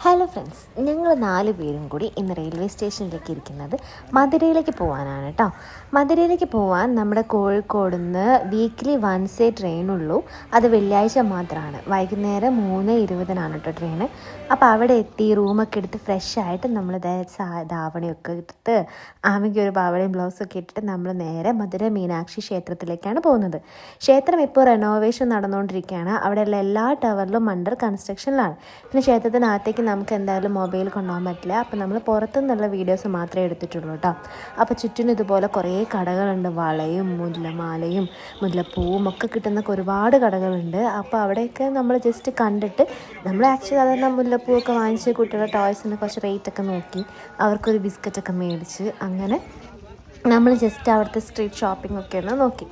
Hello friends, ഞങ്ങൾ 4 പേരും കൂടി ഇന്ന് റെയിൽവേ സ്റ്റേഷനിലേക്ക് ഇരിക്കുന്നത് മധുരയിലേക്ക് പോകാനാണ് കേട്ടോ. മധുരയിലേക്ക് പോകാൻ നമ്മുടെ കോഴിക്കോട് നിന്ന് വീക്ക്ലി വൺസേ ട്രെയിനുള്ളൂ. അത് വെള്ളിയാഴ്ച മാത്രമാണ്. വൈകുന്നേരം 3:20 കേട്ടോ ട്രെയിന്. അപ്പോൾ അവിടെ എത്തി റൂമൊക്കെ എടുത്ത് ഫ്രഷ് ആയിട്ട് നമ്മൾ ധാവണിയൊക്കെ എടുത്ത് ആമയ്ക്ക് ഒരു പാവടയും ബ്ലൗസൊക്കെ ഇട്ടിട്ട് നമ്മൾ നേരെ മധുര മീനാക്ഷി ക്ഷേത്രത്തിലേക്കാണ് പോകുന്നത്. ക്ഷേത്രം ഇപ്പോൾ റെനോവേഷൻ നടന്നുകൊണ്ടിരിക്കുകയാണ്. അവിടെയുള്ള എല്ലാ ടവറിലും അണ്ടർ കൺസ്ട്രക്ഷനിലാണ്. പിന്നെ ക്ഷേത്രത്തിനകത്തേക്ക് നമുക്ക് എന്തായാലും മൊബൈൽ കൊണ്ടുപോകാൻ പറ്റില്ല. അപ്പോൾ നമ്മൾ പുറത്തുനിന്നുള്ള വീഡിയോസ് മാത്രമേ എടുത്തിട്ടുള്ളൂ കേട്ടോ. അപ്പോൾ ചുറ്റിനും ഇതുപോലെ കുറേ കടകളുണ്ട്. വളയും മുല്ലമാലയും മുല്ലപ്പൂവും ഒക്കെ കിട്ടുന്ന ഒരുപാട് കടകളുണ്ട്. അപ്പോൾ അവിടെയൊക്കെ നമ്മൾ ജസ്റ്റ് കണ്ടിട്ട് നമ്മൾ ആക്ച്വലി സാധാരണ മുല്ലപ്പൂവൊക്കെ വാങ്ങിച്ച് കുട്ടികളുടെ ടോയ്സിന് കുറച്ച് റേറ്റൊക്കെ നോക്കി അവർക്കൊരു ബിസ്ക്കറ്റൊക്കെ മേടിച്ച് അങ്ങനെ നമ്മൾ ജസ്റ്റ് അവിടുത്തെ സ്ട്രീറ്റ് ഷോപ്പിംഗ് ഒക്കെ ഒന്ന് നോക്കി.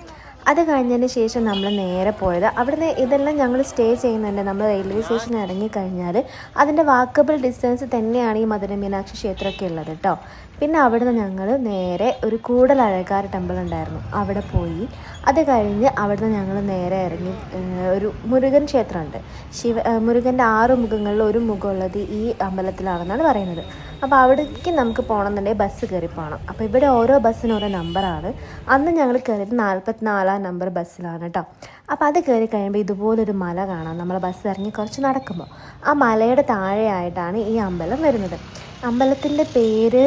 അത് കഴിഞ്ഞതിന് ശേഷം നമ്മൾ നേരെ പോയത് അവിടുന്ന് ഇതെല്ലാം ഞങ്ങൾ സ്റ്റേ ചെയ്യുന്നുണ്ട്. നമ്മൾ റെയിൽവേ സ്റ്റേഷൻ ഇറങ്ങിക്കഴിഞ്ഞാൽ അതിൻ്റെ വാക്കബിൾ ഡിസ്റ്റൻസ് തന്നെയാണ് ഈ മധുര മീനാക്ഷി ക്ഷേത്രമൊക്കെ ഉള്ളത് കേട്ടോ. പിന്നെ അവിടുന്ന് ഞങ്ങൾ നേരെ ഒരു കൂടലഴകാർ ടെമ്പിൾ ഉണ്ടായിരുന്നു, അവിടെ പോയി. അത് കഴിഞ്ഞ് അവിടുന്ന് ഞങ്ങൾ നേരെ ഇറങ്ങി ഒരു മുരുകൻ ക്ഷേത്രമുണ്ട്. മുരുകൻ്റെ 6 മുഖങ്ങളിൽ ഒരു മുഖമുള്ളത് ഈ അമ്പലത്തിലാണെന്നാണ് പറയുന്നത്. അപ്പോൾ അവിടേക്ക് നമുക്ക് പോകണമെന്നുണ്ടെങ്കിൽ ബസ് കയറി പോകണം. അപ്പോൾ ഇവിടെ ഓരോ ബസ്സിനും ഓരോ നമ്പറാണ്. അന്ന് ഞങ്ങൾ കയറിയത് 44 നമ്പർ ബസ്സിലാണ് കേട്ടോ. അപ്പോൾ അത് കയറി കഴിയുമ്പോൾ ഇതുപോലൊരു മല കാണാം. നമ്മൾ ബസ് ഇറങ്ങി കുറച്ച് നടക്കുമ്പോൾ ആ മലയുടെ താഴെയായിട്ടാണ് ഈ അമ്പലം വരുന്നത്. അമ്പലത്തിൻ്റെ പേര്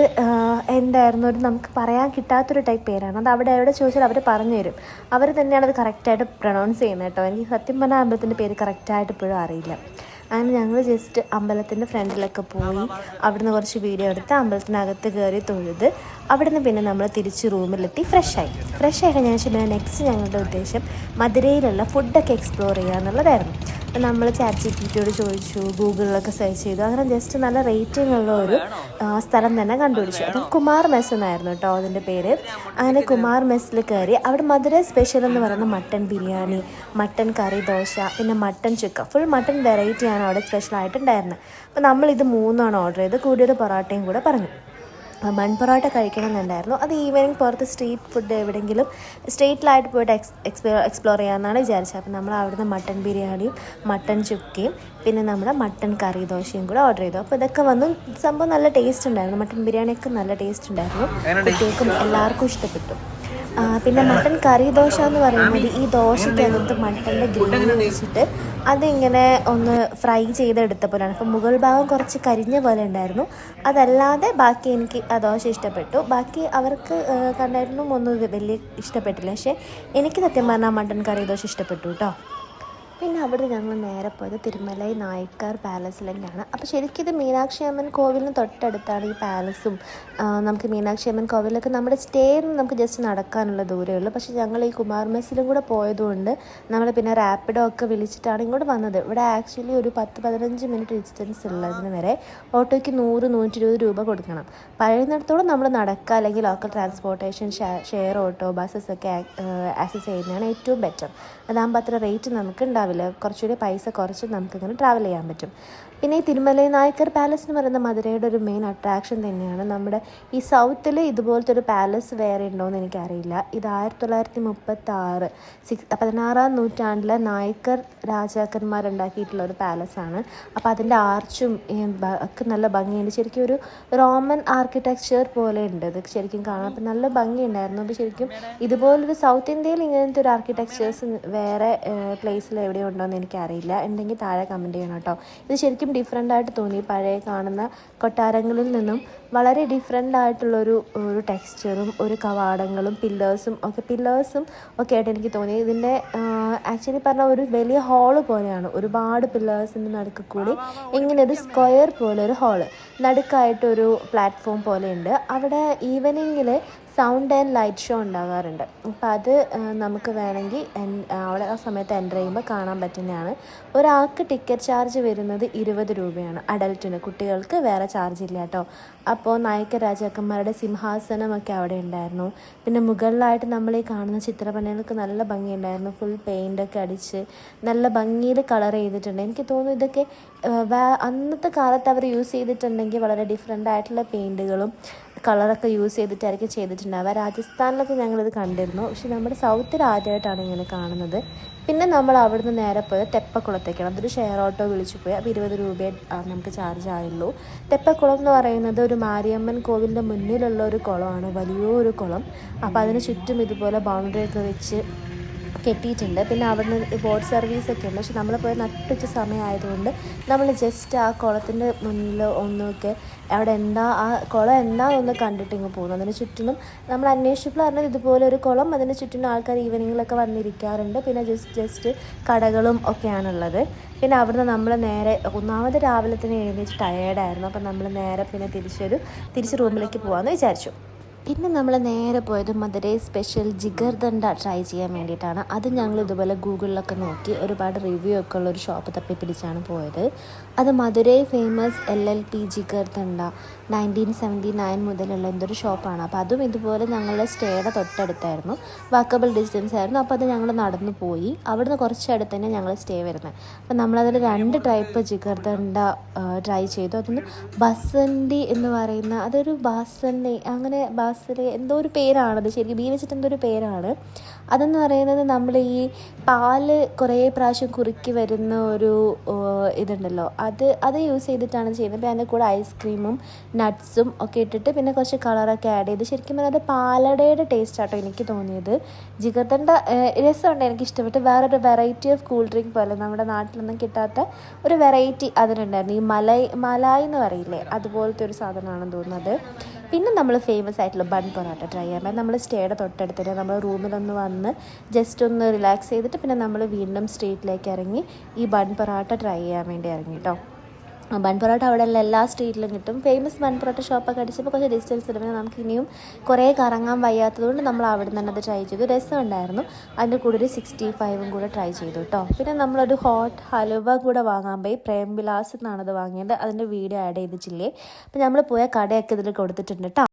എന്തായിരുന്നു, ഒരു നമുക്ക് പറയാൻ കിട്ടാത്തൊരു ടൈപ്പ് പേരാണ്. അത് അവിടെ ചോദിച്ചാൽ അവർ പറഞ്ഞു തരും. അവർ തന്നെയാണ് അത് കറക്റ്റായിട്ട് പ്രൊനൗൺസ് ചെയ്യുന്നത് കേട്ടോ. എനിക്ക് സത്യം പറഞ്ഞാൽ അമ്പലത്തിൻ്റെ പേര് കറക്റ്റായിട്ട് ഇപ്പോഴും അറിയില്ല. അങ്ങനെ ഞങ്ങൾ ജസ്റ്റ് അമ്പലത്തിൻ്റെ ഫ്രണ്ടിലൊക്കെ പോയി അവിടുന്ന് കുറച്ച് വീഡിയോ എടുത്ത് അമ്പലത്തിനകത്ത് കയറി തൊഴുത് അവിടുന്ന് പിന്നെ നമ്മൾ തിരിച്ച് റൂമിലെത്തി ഫ്രഷായി കഴിഞ്ഞ ശേഷം പിന്നെ നെക്സ്റ്റ് ഞങ്ങളുടെ ഉദ്ദേശം മധുരയിലുള്ള ഫുഡൊക്കെ എക്സ്പ്ലോർ ചെയ്യുക എന്നുള്ളതായിരുന്നു. നമ്മൾ ChatGPTയോട് ചോദിച്ചു, ഗൂഗിളിലൊക്കെ സെർച്ച് ചെയ്തു. അങ്ങനെ ജസ്റ്റ് നല്ല റേറ്റിംഗ് ഉള്ള ഒരു സ്ഥലം തന്നെ കണ്ടുപിടിച്ചു. അത് കുമാർ മെസ് എന്നായിരുന്നു കേട്ടോ അതിൻ്റെ പേര്. അങ്ങനെ കുമാർ മെസ്സിൽ കയറി അവിടെ മധുര സ്പെഷ്യൽ എന്ന് പറയുന്ന മട്ടൻ ബിരിയാണി, മട്ടൻ കറി ദോശ, പിന്നെ മട്ടൻ ചുക്ക, ഫുൾ മട്ടൻ വെറൈറ്റിയാണ് അവിടെ സ്പെഷ്യലായിട്ടുണ്ടായിരുന്നത്. അപ്പോൾ നമ്മളിത് 3 ഓർഡർ ചെയ്ത് കൂടിയൊരു പൊറോട്ടയും കൂടെ പറഞ്ഞു. ബൺ പൊറോട്ട കഴിക്കണമെന്നുണ്ടായിരുന്നു. അത് ഈവനിങ് പുറത്ത് സ്ട്രീറ്റ് ഫുഡ് എവിടെയെങ്കിലും സ്ട്രീറ്റിലായിട്ട് പോയിട്ട് എക്സ്പ്ലോർ ചെയ്യാമെന്നാണ് വിചാരിച്ചത്. അപ്പോൾ നമ്മൾ അവിടുന്ന് മട്ടൻ ബിരിയാണിയും മട്ടൻ ചുക്കയും പിന്നെ നമ്മുടെ മട്ടൻ കറി ദോശയും കൂടെ ഓർഡർ ചെയ്തു. അപ്പോൾ ഇതൊക്കെ വന്നു. സംഭവം നല്ല ടേസ്റ്റ് ഉണ്ടായിരുന്നു. മട്ടൻ ബിരിയാണിയൊക്കെ നല്ല ടേസ്റ്റ് ഉണ്ടായിരുന്നു. കുട്ടികൾക്കും എല്ലാവർക്കും ഇഷ്ടപ്പെട്ടു. പിന്നെ മട്ടൻ കറി ദോശ എന്ന് പറയുന്നത് ഈ ദോശയ്ക്കകത്ത് മട്ടൻ്റെ ഗ്രേവി വെച്ചിട്ട് അതിങ്ങനെ ഒന്ന് ഫ്രൈ ചെയ്തെടുത്ത പോലെയാണ്. അപ്പം മുകൾ ഭാഗം കുറച്ച് കരിഞ്ഞ പോലെ ഉണ്ടായിരുന്നു. അതല്ലാതെ ബാക്കി എനിക്ക് ആ ദോശ ഇഷ്ടപ്പെട്ടു. ബാക്കി അവർക്ക് കണ്ടായിരുന്നു ഒന്നും വലിയ ഇഷ്ടപ്പെട്ടില്ല. പക്ഷേ എനിക്ക് സത്യം പറഞ്ഞാൽ മട്ടൻ കറി ദോശ ഇഷ്ടപ്പെട്ടു കേട്ടോ. പിന്നെ അവിടെ ഞങ്ങൾ നേരെ പോയത് തിരുമലൈ നായിക്കാർ പാലസിലേക്കാണ്. അപ്പോൾ ശരിക്കും ഇത് മീനാക്ഷി അമ്മൻ കോവിലിന് തൊട്ടടുത്താണ് ഈ പാലസും. നമുക്ക് മീനാക്ഷി അമ്മൻ കോവിലൊക്കെ നമ്മുടെ സ്റ്റേയിൽ നിന്ന് നമുക്ക് ജസ്റ്റ് നടക്കാനുള്ള ദൂരമേ ഉള്ളൂ. പക്ഷേ ഞങ്ങൾ ഈ കുമാർ മെസ്സിലും കൂടെ പോയതുകൊണ്ട് നമ്മൾ പിന്നെ റാപ്പിഡോ ഒക്കെ വിളിച്ചിട്ടാണ് ഇങ്ങോട്ട് വന്നത്. ഇവിടെ ആക്ച്വലി ഒരു 10-15 മിനിറ്റ് ഡിസ്റ്റൻസ് ഉള്ളതിന് വരെ ഓട്ടോയ്ക്ക് 100-120 രൂപ കൊടുക്കണം. പഴയുന്നിടത്തോളം നമ്മൾ നടക്കുക അല്ലെങ്കിൽ ലോക്കൽ ട്രാൻസ്പോർട്ടേഷൻ ഷെയർ ഓട്ടോ ബസ്സൊക്കെ ആക്സസ് ചെയ്യുന്നതാണ് ഏറ്റവും ബെറ്റർ. അതാകുമ്പോൾ അത്ര റേറ്റ് നമുക്ക് ഉണ്ടാവില്ല. കുറച്ചുകൂടി പൈസ കുറച്ച് നമുക്കിങ്ങനെ ട്രാവൽ ചെയ്യാൻ പറ്റും. പിന്നെ ഈ തിരുമലൈ നായക്കർ പാലസ് എന്ന് പറയുന്ന മധുരയുടെ ഒരു മെയിൻ അട്രാക്ഷൻ തന്നെയാണ്. നമ്മുടെ ഈ സൗത്തിൽ ഇതുപോലത്തെ ഒരു പാലസ് വേറെ ഉണ്ടോയെന്ന് എനിക്കറിയില്ല. ഇത് 1936 16-ാം നൂറ്റാണ്ടിലെ നായക്കർ രാജാക്കന്മാരുണ്ടാക്കിയിട്ടുള്ള ഒരു പാലസാണ്. അപ്പോൾ അതിൻ്റെ ആർച്ചും ഒക്കെ നല്ല ഭംഗിയുണ്ട്. ശരിക്കും ഒരു റോമൻ ആർക്കിടെക്ചർ പോലെ ഉണ്ട് ഇത് ശരിക്കും കാണാം. അപ്പോൾ നല്ല ഭംഗിയുണ്ടായിരുന്നു. അപ്പോൾ ശരിക്കും ഇതുപോലൊരു സൗത്ത് ഇന്ത്യയിൽ ഇങ്ങനത്തെ ഒരു ആർക്കിടെക്ചേഴ്സ് വേറെ പ്ലേസിൽ എവിടെയും ഉണ്ടോയെന്ന് എനിക്കറിയില്ല. ഉണ്ടെങ്കിൽ താഴെ കമൻറ്റ് ചെയ്യണം കേട്ടോ. ഇത് ശരിക്കും ഡിഫറെൻ്റ് ആയിട്ട് തോന്നി. പഴയ കാണുന്ന കൊട്ടാരങ്ങളിൽ നിന്നും വളരെ ഡിഫറെൻ്റ് ആയിട്ടുള്ളൊരു ടെക്സ്ചറും ഒരു കവാടങ്ങളും പില്ലേഴ്സും ഒക്കെ ആയിട്ട് എനിക്ക് തോന്നി. ഇതിൻ്റെ ആക്ച്വലി പറഞ്ഞാൽ ഒരു വലിയ ഹാള് പോലെയാണ്. ഒരുപാട് പില്ലേഴ്സിൻ്റെ നടുക്ക് കൂടി ഇങ്ങനെ ഒരു സ്ക്വയർ പോലെ ഒരു ഹാള്, നടുക്കായിട്ടൊരു പ്ലാറ്റ്ഫോം പോലെയുണ്ട്. അവിടെ ഈവനിങ്ങിൽ സൗണ്ട് ആൻഡ് ലൈറ്റ് ഷോ ഉണ്ടാകാറുണ്ട്. അപ്പോൾ അത് നമുക്ക് വേണമെങ്കിൽ അവിടെ ആ സമയത്ത് എൻ്റർ ചെയ്യുമ്പോൾ കാണാൻ പറ്റുന്നതാണ്. ഒരാൾക്ക് ടിക്കറ്റ് ചാർജ് വരുന്നത് 20 രൂപയാണ് അഡൽറ്റിന്. കുട്ടികൾക്ക് വേറെ ചാർജ് ഇല്ല കേട്ടോ. അപ്പോൾ നായക രാജാക്കന്മാരുടെ സിംഹാസനമൊക്കെ അവിടെ ഉണ്ടായിരുന്നു. പിന്നെ മുകളിലായിട്ട് നമ്മൾ ഈ കാണുന്ന ചിത്രപ്പണികൾക്ക് നല്ല ഭംഗിയുണ്ടായിരുന്നു. ഫുൾ പെയിൻ്റൊക്കെ അടിച്ച് നല്ല ഭംഗിയിൽ കളർ ചെയ്തിട്ടുണ്ട്. എനിക്ക് തോന്നുന്നു ഇതൊക്കെ അന്നത്തെ കാലത്ത് അവർ യൂസ് ചെയ്തിട്ടുണ്ടെങ്കിൽ വളരെ ഡിഫറെൻ്റ് ആയിട്ടുള്ള പെയിൻറ്റുകളും കളറൊക്കെ യൂസ് ചെയ്തിട്ടായിരിക്കും ചെയ്തിട്ടുണ്ടാവുക. രാജസ്ഥാനിലൊക്കെ ഞങ്ങളിത് കണ്ടിരുന്നു, പക്ഷെ നമ്മുടെ സൗത്തിൽ ആദ്യമായിട്ടാണ് ഇങ്ങനെ കാണുന്നത്. പിന്നെ നമ്മൾ അവിടുന്ന് നേരെ പോയത് തെപ്പക്കുളത്തേക്കാണ്. അതൊരു ഷെയർ ഓട്ടോ വിളിച്ചു പോയി. അപ്പോൾ 20 രൂപയെ നമുക്ക് ചാർജ് ആയുള്ളൂ. തെപ്പക്കുളം എന്ന് പറയുന്നത് ഒരു മാരിയമ്മൻ കോവിലിൻ്റെ മുന്നിലുള്ള ഒരു കുളമാണ്, വലിയൊരു കുളം. അപ്പോൾ അതിന് ചുറ്റും ഇതുപോലെ ബൗണ്ടറിയൊക്കെ വെച്ച് കെട്ടിയിട്ടുണ്ട്. പിന്നെ അവിടുന്ന് ബോട്ട് സർവീസൊക്കെ ഉണ്ട്. പക്ഷെ നമ്മൾ പോയി നട്ടുച്ച സമയമായതുകൊണ്ട് നമ്മൾ ജസ്റ്റ് ആ കുളത്തിൻ്റെ മുന്നിൽ ഒന്നൊക്കെ അവിടെ എന്താ ആ കുളം എന്താണെന്ന് കണ്ടിട്ട് ഇങ്ങ് പോകുന്നു. അതിന് ചുറ്റിനും നമ്മൾ അന്വേഷിച്ചപ്പോൾ പറഞ്ഞത് ഇതുപോലെ ഒരു കുളം, അതിന് ചുറ്റിനും ആൾക്കാർ ഈവനിങ്ങിലൊക്കെ വന്നിരിക്കാറുണ്ട്. പിന്നെ ജസ്റ്റ് കടകളും ഒക്കെയാണുള്ളത്. പിന്നെ അവിടുന്ന് നമ്മൾ നേരെ ഒന്നാമത് രാവിലെ തന്നെ എഴുന്നേറ്റ് ടയേർഡായിരുന്നു. അപ്പം നമ്മൾ നേരെ പിന്നെ തിരിച്ച് റൂമിലേക്ക് പോകാമെന്ന് വിചാരിച്ചു. പിന്നെ നമ്മൾ നേരെ പോയത് മധുരൈ സ്പെഷ്യൽ ജിഗർദണ്ഡ ട്രൈ ചെയ്യാൻ വേണ്ടിയിട്ടാണ്. അത് ഞങ്ങൾ ഇതുപോലെ ഗൂഗിളിലൊക്കെ നോക്കി ഒരുപാട് റിവ്യൂ ഒക്കെ ഉള്ളൊരു ഷോപ്പ് തപ്പി പിടിച്ചാണ് പോയത്. അത് മധുരൈ ഫേമസ് LLP ജിഗർദണ്ഡ 1979 മുതലുള്ള എന്തൊരു ഷോപ്പാണ്. അപ്പോൾ അതും ഇതുപോലെ ഞങ്ങളുടെ സ്റ്റേയുടെ തൊട്ടടുത്തായിരുന്നു, വാക്കബിൾ ഡിസ്റ്റൻസ് ആയിരുന്നു. അപ്പോൾ അത് ഞങ്ങൾ നടന്നു പോയി. അവിടുന്ന് കുറച്ചടുത്ത് തന്നെ ഞങ്ങൾ സ്റ്റേ വരുന്നത്. അപ്പോൾ നമ്മളതിൽ 2 ടൈപ്പ് ജിഗർദണ്ഡ ട്രൈ ചെയ്തു. അതൊന്ന് ബസന്തി എന്ന് പറയുന്ന, അതൊരു ബാസന്നി അങ്ങനെ എന്തോ ഒരു പേരാണത്, ശരിക്കും ബീ വെച്ചിട്ട് എന്തോ ഒരു പേരാണ്. അതെന്ന് പറയുന്നത് നമ്മൾ ഈ പാല് കുറേ പ്രാവശ്യം കുറുക്കി വരുന്ന ഒരു ഇതുണ്ടല്ലോ, അത് യൂസ് ചെയ്തിട്ടാണ് ചെയ്യുന്നത്. പിന്നെ അതിൻ്റെ കൂടെ ഐസ്ക്രീമും നട്ട്സും ഒക്കെ ഇട്ടിട്ട് പിന്നെ കുറച്ച് കളറൊക്കെ ആഡ് ചെയ്ത്, ശരിക്കും പറഞ്ഞാൽ അത് പാലടയുടെ ടേസ്റ്റ് ആട്ടോ എനിക്ക് തോന്നിയത്. ജിഗർദണ്ഡ രസമുണ്ട്, എനിക്ക് ഇഷ്ടപ്പെട്ട്. വേറൊരു വെറൈറ്റി ഓഫ് കൂൾ ഡ്രിങ്ക് പോലെ നമ്മുടെ നാട്ടിലൊന്നും കിട്ടാത്ത ഒരു വെറൈറ്റി അതിനുണ്ടായിരുന്നു. ഈ മലായി എന്ന് പറയില്ലേ, അതുപോലത്തെ ഒരു സാധനമാണെന്ന് തോന്നുന്നത്. പിന്നെ നമ്മൾ ഫേമസ് ആയിട്ടുള്ള ബൺ പൊറോട്ട ട്രൈ ചെയ്യാൻ നമ്മൾ സ്റ്റേയുടെ തൊട്ടടുത്ത് തന്നെ നമ്മൾ റൂമിലൊന്ന് വന്ന് ജസ്റ്റ് ഒന്ന് റിലാക്സ് ചെയ്തിട്ട് പിന്നെ നമ്മൾ വീണ്ടും സ്ട്രീറ്റിലേക്ക് ഇറങ്ങി ഈ ബൺ പൊറോട്ട ട്രൈ ചെയ്യാൻ വേണ്ടി ഇറങ്ങി കേട്ടോ. ബൺ പൊറോട്ട അവിടെ എല്ലാ സ്ട്രീറ്റിലും കിട്ടും. ഫേമസ് ബൺ പൊറോട്ട ഷോപ്പൊക്കെ അടിച്ചപ്പോൾ കുറച്ച് ഡിസ്റ്റൻസ് ഇടുമ്പോൾ നമുക്ക് ഇനിയും കുറേ കറങ്ങാൻ വയ്യാത്തതുകൊണ്ട് നമ്മൾ അവിടെ നിന്ന് തന്നെ അത് ട്രൈ ചെയ്തു. രസമുണ്ടായിരുന്നു. അതിൻ്റെ കൂടെ ഒരു 65 കൂടെ ട്രൈ ചെയ്തു കേട്ടോ. പിന്നെ നമ്മളൊരു ഹോട്ട് ഹലുവ കൂടെ വാങ്ങാൻ പോയി. പ്രേം വിലാസ് എന്നാണത് വാങ്ങിയത്. അതിൻ്റെ വീഡിയോ ആഡ് ചെയ്തിട്ടില്ലേ. അപ്പോൾ നമ്മൾ പോയ കടയൊക്കെ ഇതിൽ കൊടുത്തിട്ടുണ്ട് കേട്ടോ.